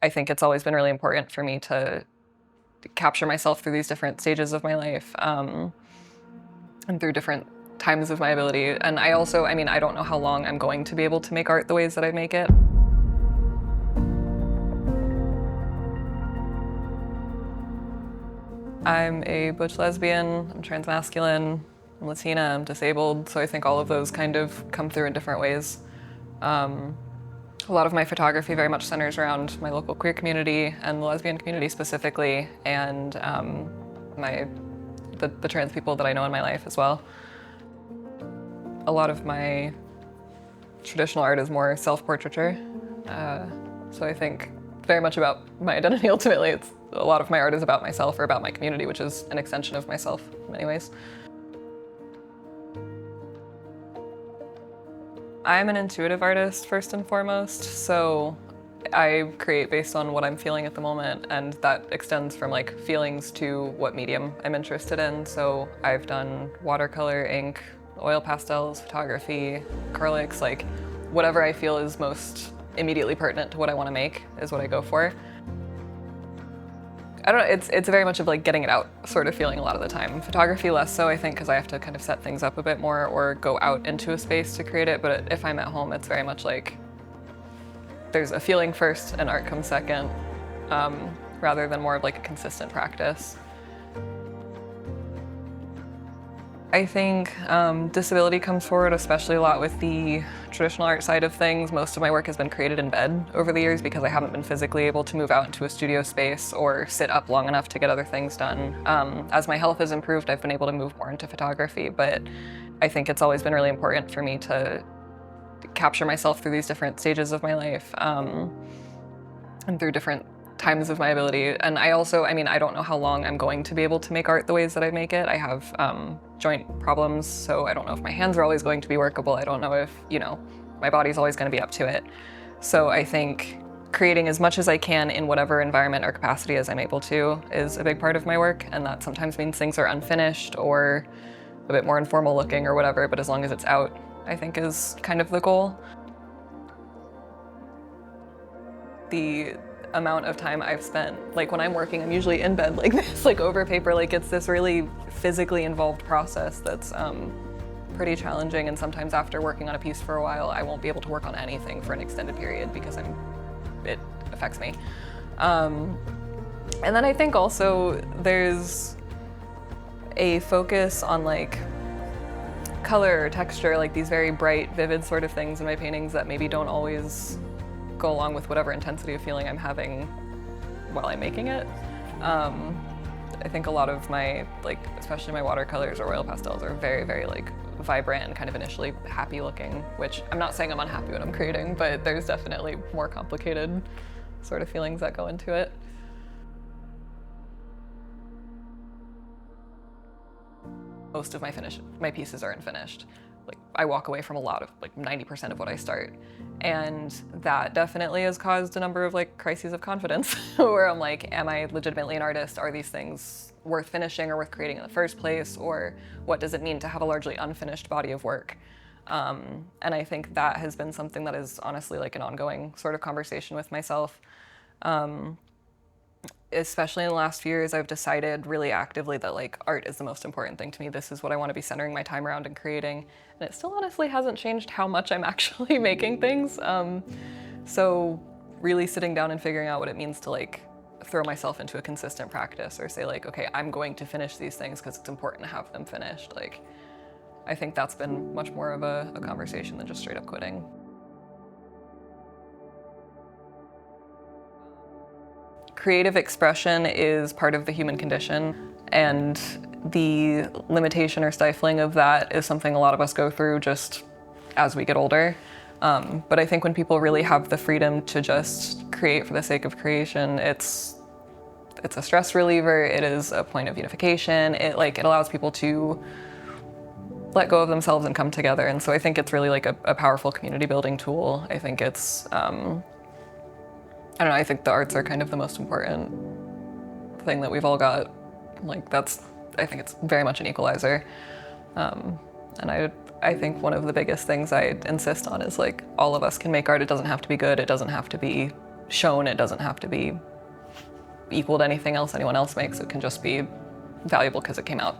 I think it's always been really important for me to capture myself through these different stages of my life, and through different times of my ability. And I also, I don't know how long I'm going to be able to make art the ways that I make it. I'm a butch lesbian, I'm transmasculine, I'm Latina, I'm disabled, so I think all of those kind of come through in different ways. A lot of my photography very much centers around my local queer community and the lesbian community specifically, and the trans people that I know in my life as well. A lot of my traditional art is more self-portraiture, so I think very much about my identity ultimately. A lot of my art is about myself or about my community, which is an extension of myself in many ways. I'm an intuitive artist first and foremost, so I create based on what I'm feeling at the moment, and that extends from like feelings to what medium I'm interested in. So I've done watercolor, ink, oil pastels, photography, acrylics, like whatever I feel is most immediately pertinent to what I want to make is what I go for. I don't know, it's very much of like getting it out sort of feeling a lot of the time. Photography less so, I think, because I have to kind of set things up a bit more or go out into a space to create it, but if I'm at home, it's very much like there's a feeling first and art comes second, rather than more of like a consistent practice. I think disability comes forward especially a lot with the traditional art side of things. Most of my work has been created in bed over the years because I haven't been physically able to move out into a studio space or sit up long enough to get other things done. As my health has improved, I've been able to move more into photography, but I think it's always been really important for me to capture myself through these different stages of my life, and through different times of my ability. And I also, I don't know how long I'm going to be able to make art the ways that I make it. I have joint problems, so I don't know if my hands are always going to be workable. I don't know if, my body's always going to be up to it. So I think creating as much as I can in whatever environment or capacity as I'm able to is a big part of my work, and that sometimes means things are unfinished or a bit more informal looking or whatever, but as long as it's out, I think is kind of the goal. The amount of time I've spent, like when I'm working, I'm usually in bed like this, like over paper, like it's this really physically involved process that's pretty challenging, and sometimes after working on a piece for a while, I won't be able to work on anything for an extended period because it affects me. And then I think also there's a focus on like color or texture, like these very bright, vivid sort of things in my paintings that maybe don't always go along with whatever intensity of feeling I'm having while I'm making it. I think a lot of my, like, especially my watercolors or oil pastels are very, very like vibrant and kind of initially happy looking, which I'm not saying I'm unhappy when I'm creating, but there's definitely more complicated sort of feelings that go into it. Most of my pieces are unfinished. Like I walk away from a lot of, like 90% of what I start. And that definitely has caused a number of like crises of confidence where I'm like, am I legitimately an artist? Are these things worth finishing or worth creating in the first place? Or what does it mean to have a largely unfinished body of work? And I think that has been something that is honestly like an ongoing sort of conversation with myself. Especially in the last few years, I've decided really actively that like art is the most important thing to me. This is what I want to be centering my time around and creating. And it still honestly hasn't changed how much I'm actually making things. So really sitting down and figuring out what it means to like throw myself into a consistent practice or say like, okay, I'm going to finish these things because it's important to have them finished. Like, I think that's been much more of a conversation than just straight up quitting. Creative expression is part of the human condition, and the limitation or stifling of that is something a lot of us go through just as we get older. But I think when people really have the freedom to just create for the sake of creation, it's a stress reliever, it is a point of unification, it allows people to let go of themselves and come together. And so I think it's really like a powerful community building tool. I think it's, I don't know, I think the arts are kind of the most important thing that we've all got. Like I think it's very much an equalizer. And I think one of the biggest things I insist on is like, all of us can make art. It doesn't have to be good. It doesn't have to be shown. It doesn't have to be equal to anything else anyone else makes. It can just be valuable because it came out